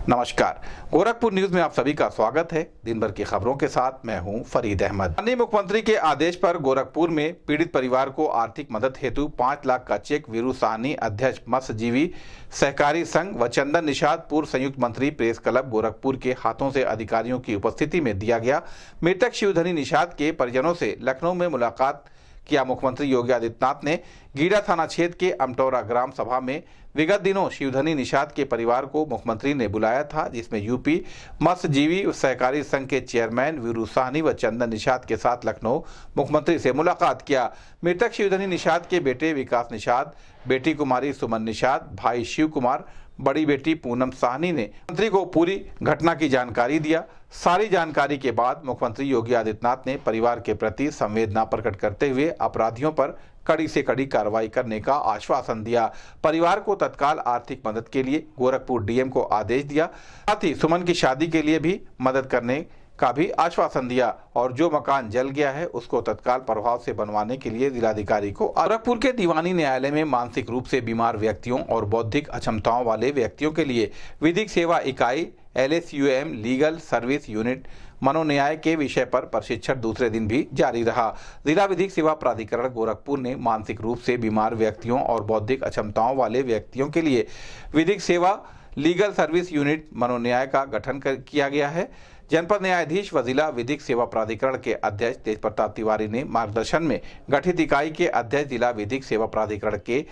नमस्कार, गोरखपुर न्यूज में आप सभी का स्वागत है। दिन भर की खबरों के साथ मैं हूं फरीद अहमद। माननीय मुख्यमंत्री के आदेश पर गोरखपुर में पीड़ित परिवार को आर्थिक मदद हेतु 5 लाख का चेक वीरू साहनी, अध्यक्ष मत्स्यजीवी सहकारी संघ व चंदन निषाद, पूर्व संयुक्त मंत्री प्रेस क्लब गोरखपुर के हाथों से अधिकारियों की उपस्थिति में दिया गया। मृतक शिवधनी निषाद के परिजनों से लखनऊ में मुलाकात किया। मुख्यमंत्री योगी आदित्यनाथ ने गीड़ा थाना क्षेत्र के अमटौरा ग्राम सभा में विगत दिनों शिवधनी निषाद के परिवार को मुख्यमंत्री ने बुलाया था, जिसमें यूपी मत्स्यजीवी सहकारी संघ के चेयरमैन वीरू साहनी व चंदन निषाद के साथ लखनऊ मुख्यमंत्री से मुलाकात किया। मृतक शिवधनी निषाद के बेटे विकास निषाद, बेटी कुमारी सुमन निषाद, भाई शिव कुमार, बड़ी बेटी पूनम साहनी ने मंत्री को पूरी घटना की जानकारी दिया। सारी जानकारी के बाद मुख्यमंत्री योगी आदित्यनाथ ने परिवार के प्रति संवेदना प्रकट करते हुए अपराधियों पर कड़ी से कड़ी कार्रवाई करने का आश्वासन दिया। परिवार को तत्काल आर्थिक मदद के लिए गोरखपुर डीएम को आदेश दिया। साथ ही सुमन की शादी के लिए भी मदद करने का भी आश्वासन दिया और जो मकान जल गया है उसको तत्काल प्रभाव से बनवाने के लिए जिलाधिकारी को। गोरखपुर के दीवानी न्यायालय में मानसिक रूप से बीमार व्यक्तियों और बौद्धिक अक्षमताओं वाले व्यक्तियों के लिए विधिक सेवा इकाई LSUM लीगल सर्विस यूनिट मनोन्याय के विषय पर प्रशिक्षण दूसरे दिन भी जारी रहा। जिला विधिक सेवा प्राधिकरण गोरखपुर ने मानसिक रूप से बीमार व्यक्तियों और बौद्धिक अक्षमताओं वाले व्यक्तियों के लिए विधिक सेवा लीगल सर्विस यूनिट मनोन्याय का गठन किया गया है। जनपद न्यायाधीश व जिला विधिक सेवा प्राधिकरण के अध्यक्ष तेज प्रताप तिवारी ने मार्गदर्शन में गठित इकाई के अध्यक्ष जिला विधिक सेवा प्राधिकरण के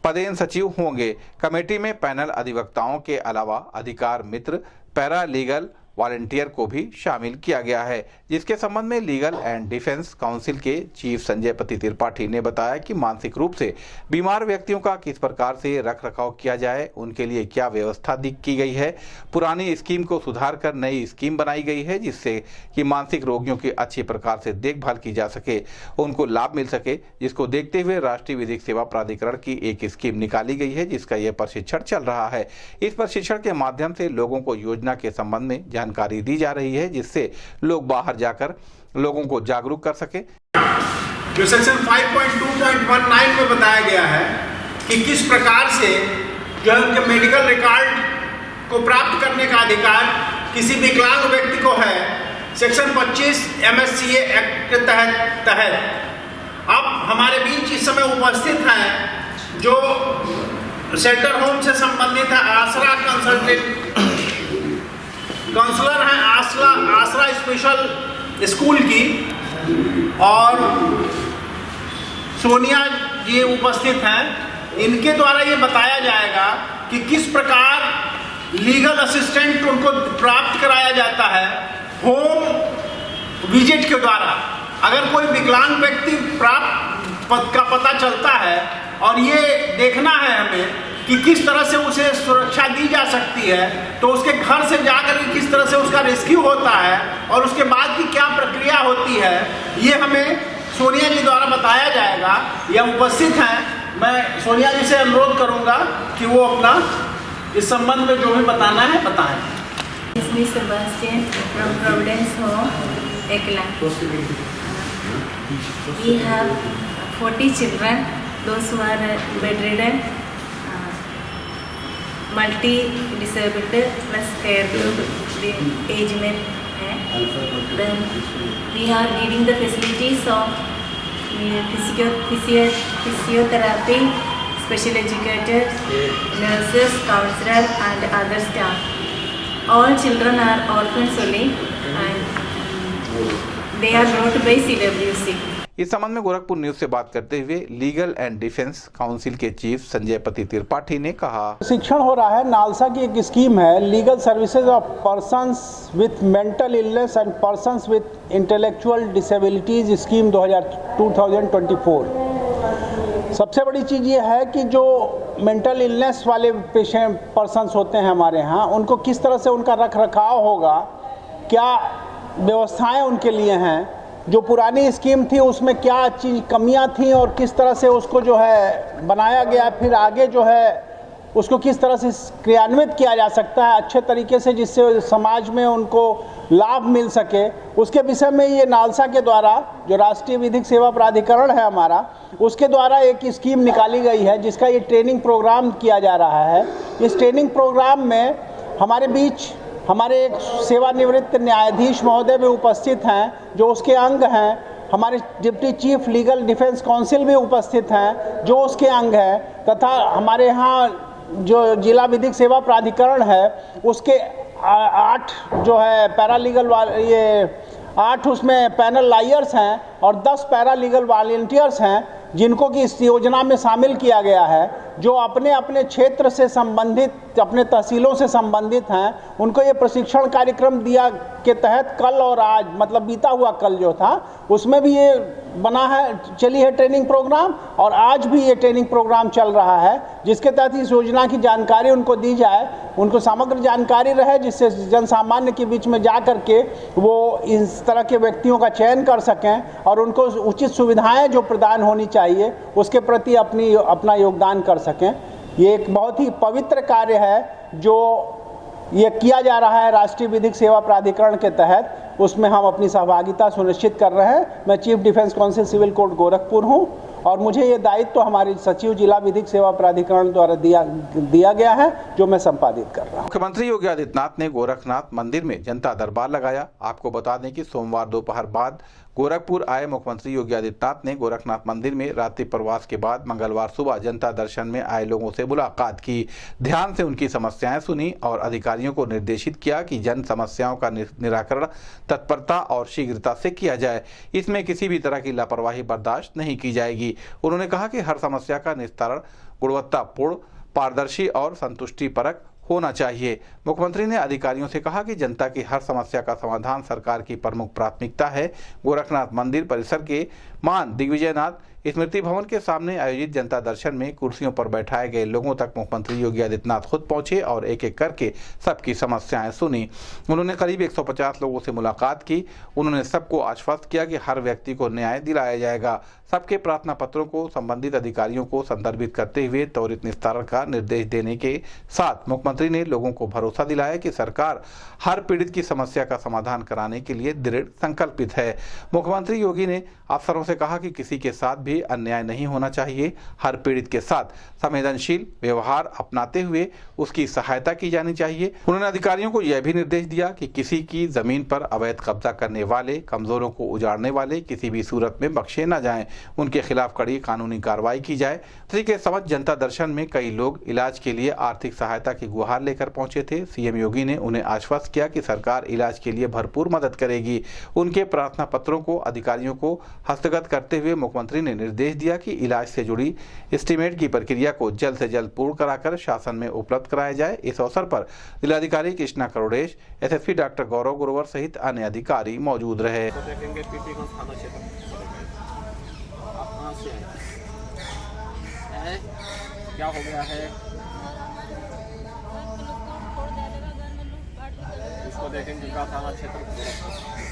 पदेन सचिव होंगे। कमेटी में पैनल अधिवक्ताओं के अलावा अधिकार मित्र, पैरा लीगल वॉलंटियर को भी शामिल किया गया है, जिसके संबंध में लीगल एंड डिफेंस काउंसिल के चीफ संजय पति त्रिपाठी ने बताया कि मानसिक रूप से बीमार व्यक्तियों का किस प्रकार से रख रखाव किया जाए, उनके लिए क्या व्यवस्था की गई है। पुरानी स्कीम को सुधार कर नई स्कीम बनाई गई है, जिससे कि मानसिक रोगियों की अच्छी प्रकार से देखभाल की जा सके, उनको लाभ मिल सके, जिसको देखते हुए राष्ट्रीय विधिक सेवा प्राधिकरण की एक स्कीम निकाली गई है, जिसका यह प्रशिक्षण चल रहा है। इस प्रशिक्षण के माध्यम से लोगों को योजना के संबंध में जानकारी दी जा रही है, जिससे लोग बाहर जाकर लोगों को जागरूक कर सके। जो सेक्शन 5.2.19 में बताया गया है कि किस प्रकार से जो है उनके मेडिकल रिकॉर्ड को प्राप्त करने का अधिकार किसी विकलांग व्यक्ति को है, सेक्शन 25 MSCA एक्ट के तहत अब हमारे बीच इस समय उपस्थित हैं जो शेल्टर होम से संबंधित है, आसरा कंसल्टेंट काउंसलर हैं आसरा स्पेशल स्कूल की, और सोनिया जी उपस्थित हैं। इनके द्वारा ये बताया जाएगा कि किस प्रकार लीगल असिस्टेंट उनको प्राप्त कराया जाता है होम विजिट के द्वारा। अगर कोई विकलांग व्यक्ति प्राप्त का पता चलता है और ये देखना है हमें कि किस तरह से उसे सुरक्षा दी जा सकती है, तो उसके घर से जाकर किस तरह से उसका रेस्क्यू होता है और उसके बाद की क्या प्रक्रिया होती है, ये हमें सोनिया जी द्वारा बताया जाएगा। यह उपस्थित हैं। मैं सोनिया जी से अनुरोध करूंगा कि वो अपना इस संबंध में जो भी बताना है बताएं। Sebastian from Providence Home, Ekla. We have 40 children, those who are bedridden, multi-disabled plus care group age में है। Then we are giving the facilities of physiotherapy, special educators, nurses, counselor and other staff. All children are orphans only and they are brought by CWC. इस संबंध में Gorakhpur news से बात करते हुए legal and defence council के chief Sanjay पति त्रिपाठी ने कहा, शिक्षण हो रहा है। नालसा की एक स्कीम है legal services of persons with mental illness and persons with intellectual disabilities scheme 2024। सबसे बड़ी चीज़ ये है कि जो मेंटल इलनेस वाले पेशेंट पर्सन्स होते हैं हमारे यहाँ, उनको किस तरह से उनका रख रखाव होगा, क्या व्यवस्थाएं उनके लिए हैं। जो पुरानी स्कीम थी उसमें क्या चीज़ कमियां थी और किस तरह से उसको जो है बनाया गया, फिर आगे जो है उसको किस तरह से क्रियान्वित किया जा सकता है अच्छे तरीके से, जिससे समाज में उनको लाभ मिल सके, उसके विषय में ये नालसा के द्वारा जो राष्ट्रीय विधिक सेवा प्राधिकरण है हमारा, उसके द्वारा एक स्कीम निकाली गई है जिसका ये ट्रेनिंग प्रोग्राम किया जा रहा है। इस ट्रेनिंग प्रोग्राम में हमारे बीच हमारे एक सेवानिवृत्त न्यायाधीश महोदय भी उपस्थित हैं जो उसके अंग हैं, हमारे deputy chief legal defence council भी उपस्थित हैं जो उसके अंग हैं, तथा हमारे यहाँ जो जिला विधिक सेवा प्राधिकरण है उसके 8 जो है पैरालीगल ये 8 उसमें पैनल लायर्स हैं और 10 पैरालीगल वॉलंटियर्स हैं जिनको कि इस योजना में शामिल किया गया है, जो अपने अपने क्षेत्र से संबंधित, अपने तहसीलों से संबंधित हैं। उनको ये प्रशिक्षण कार्यक्रम दिया के तहत कल और आज, मतलब बीता हुआ कल जो था उसमें भी ये बना है, चली है ट्रेनिंग प्रोग्राम, और आज भी ये ट्रेनिंग प्रोग्राम चल रहा है जिसके तहत इस योजना की जानकारी उनको दी जाए, उनको समग्र जानकारी रहे, जिससे जन सामान्य के बीच में जा कर के वो इस तरह के व्यक्तियों का चयन कर सकें और उनको उचित सुविधाएं जो प्रदान होनी चाहिए उसके प्रति अपना योगदान कर सकें। ये एक बहुत ही पवित्र कार्य है जो ये किया जा रहा है राष्ट्रीय विधिक सेवा प्राधिकरण के तहत, उसमें हम अपनी सहभागिता सुनिश्चित कर रहे हैं। मैं chief defence council civil court Gorakhpur हूं और मुझे ये दायित्व हमारे सचिव जिला विधिक सेवा प्राधिकरण द्वारा दिया गया है जो मैं संपादित कर रहा हूं। मुख्यमंत्री योगी आदित्यनाथ ने गोरखनाथ मंदिर में जनता दरबार लगाया। आपको बता दें कि सोमवार दोपहर बाद गोरखपुर आए मुख्यमंत्री योगी आदित्यनाथ ने गोरखनाथ मंदिर में रात्रि प्रवास के बाद मंगलवार सुबह जनता दर्शन में आए लोगों से मुलाकात की, ध्यान से उनकी समस्याएं सुनी और अधिकारियों को निर्देशित किया कि जन समस्याओं का निराकरण तत्परता और शीघ्रता से किया जाए। इसमें किसी भी तरह की लापरवाही बर्दाश्त नहीं की जाएगी। उन्होंने कहा कि हर समस्या का निस्तारण गुणवत्तापूर्ण, पारदर्शी और संतुष्टिपरक होना चाहिए। मुख्यमंत्री ने अधिकारियों से कहा कि जनता की हर समस्या का समाधान सरकार की प्रमुख प्राथमिकता है। गोरखनाथ मंदिर परिसर के मान दिग्विजयनाथ स्मृति भवन के सामने आयोजित जनता दर्शन में कुर्सियों पर बैठाए गए लोगों तक मुख्यमंत्री योगी आदित्यनाथ खुद पहुंचे और एक एक करके सबकी समस्याएं सुनी। उन्होंने करीब 150 लोगों से मुलाकात की। उन्होंने सबको आश्वस्त किया कि हर व्यक्ति को न्याय दिलाया जाएगा। सबके प्रार्थना पत्रों को संबंधित अधिकारियों को संदर्भित करते हुए त्वरित निस्तारण का निर्देश देने के साथ मुख्यमंत्री ने लोगों को भरोसा दिलाया कि सरकार हर पीड़ित की समस्या का समाधान कराने के लिए दृढ़ संकल्पित है। मुख्यमंत्री योगी ने अफसरों से कहा कि किसी के साथ भी अन्याय नहीं होना चाहिए। हर पीड़ित के साथ संवेदनशील व्यवहार अपनाते हुए उसकी सहायता की जानी चाहिए। उन्होंने अधिकारियों को यह भी निर्देश दिया कि किसी की जमीन पर अवैध कब्जा करने वाले, कमजोरों को उजाड़ने वाले किसी भी सूरत में बख्शे न जाएं। उनके खिलाफ कड़ी कानूनी कार्रवाई की जाए। इसी के समझ जनता दर्शन में कई लोग इलाज के लिए आर्थिक सहायता की गुहार लेकर पहुंचे थे। सीएम योगी ने उन्हें आश्वस्त किया कि सरकार इलाज के लिए भरपूर मदद करेगी। उनके प्रार्थना पत्रों को अधिकारियों को हस्तगत करते हुए मुख्यमंत्री ने निर्देश दिया कि इलाज से जुड़ी एस्टीमेट की प्रक्रिया को जल्द से जल्द पूर्ण कराकर शासन में उपलब्ध कराया जाए। इस अवसर पर जिलाधिकारी कृष्णा करोड़ेश, एसएसपी डॉक्टर गौरव गुरुवर सहित अन्य अधिकारी मौजूद रहे। क्या हो गया है? इसको देखेंगे का थाना क्षेत्र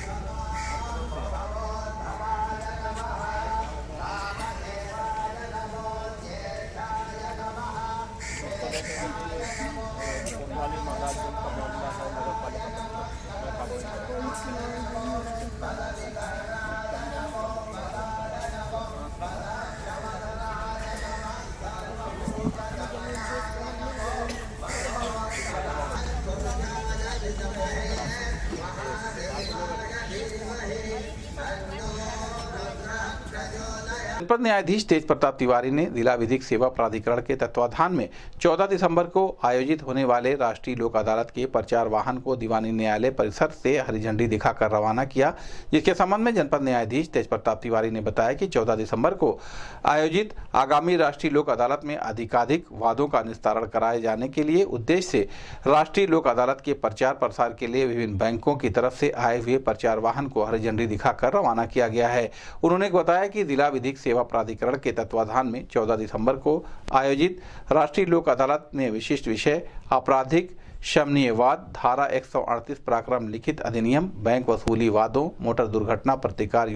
जनपद न्यायाधीश तेज प्रताप तिवारी ने जिला विधिक सेवा प्राधिकरण के तत्वाधान में 14 दिसंबर को आयोजित होने वाले राष्ट्रीय लोक अदालत के प्रचार वाहन को दीवानी न्यायालय परिसर से हरी झंडी दिखाकर रवाना किया। जिसके संबंध में जनपद न्यायाधीश तेज प्रताप तिवारी ने बताया कि 14 दिसंबर को आयोजित आगामी राष्ट्रीय लोक अदालत में अधिकाधिक वादों का निस्तारण कराए जाने के लिए उद्देश्य से राष्ट्रीय लोक अदालत के प्रचार प्रसार के लिए विभिन्न बैंकों की तरफ से आए हुए प्रचार वाहन को हरी झंडी दिखाकर रवाना किया गया है। उन्होंने बताया कि जिला विधिक सेवा प्राधिकरण के तत्वाधान में 14 दिसंबर को आयोजित राष्ट्रीय लोक अदालत में विशिष्ट विषय आपराधिक शमनीयवाद, धारा 138 पराक्रम लिखित अधिनियम, बैंक वसूली वादों, मोटर दुर्घटना प्रतिकार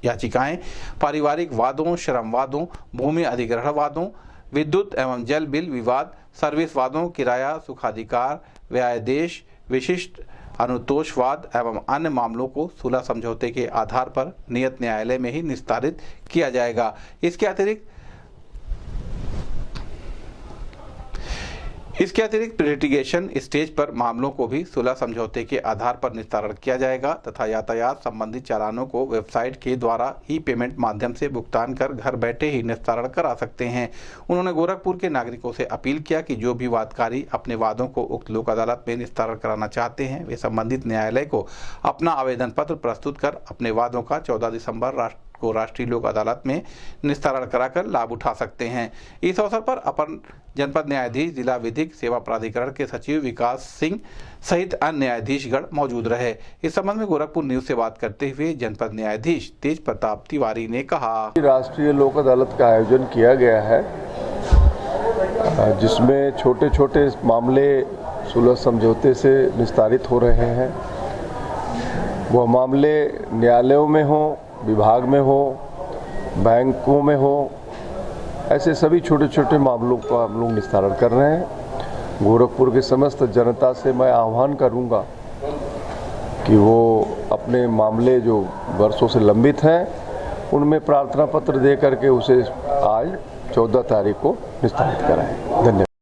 याचिकाएं, पारिवारिक वादों, श्रम वादों, भूमि अधिग्रहण वादों, विद्युत एवं जल बिल विवाद, सर्विस वादों, किराया सुखाधिकार, व्यायादेश, विशिष्ट अनुतोषवाद एवं अन्य मामलों को सुलह समझौते के आधार पर नियत न्यायालय में ही निस्तारित किया जाएगा। इसके अतिरिक्त इसके अतिरिक्त लिटिगेशन स्टेज पर मामलों को भी सुलह समझौते के आधार पर निस्तारण किया जाएगा तथा यातायात संबंधी चालानों को वेबसाइट के द्वारा ई पेमेंट माध्यम से भुगतान कर घर बैठे ही निस्तारण करा सकते हैं। उन्होंने गोरखपुर के नागरिकों से अपील किया कि जो भी वादकारी अपने वादों को उक्त लोक अदालत में निस्तारण कराना चाहते हैं वे संबंधित न्यायालय को अपना आवेदन पत्र प्रस्तुत कर अपने वादों का 14 दिसंबर को राष्ट्रीय लोक अदालत में निस्तारण कराकर लाभ उठा सकते हैं। इस अवसर पर अपर जनपद न्यायाधीश जिला विधिक सेवा प्राधिकरण के सचिव विकास सिंह सहित अन्य न्यायाधीशगण मौजूद रहे। इस संबंध में गोरखपुर न्यूज से बात करते हुए जनपद न्यायाधीश तेज प्रताप तिवारी ने कहा, राष्ट्रीय लोक अदालत का आयोजन किया गया है जिसमें छोटे छोटे मामले सुलह समझौते से निस्तारित हो रहे हैं। वह मामले न्यायालयों में हो, विभाग में हो, बैंकों में हो, ऐसे सभी छोटे छोटे मामलों का हम लोग निस्तारण कर रहे हैं। गोरखपुर के समस्त जनता से मैं आह्वान करूंगा कि वो अपने मामले जो वर्षों से लंबित हैं उनमें प्रार्थना पत्र दे करके उसे आज 14 तारीख को निस्तारित कराएं। धन्यवाद।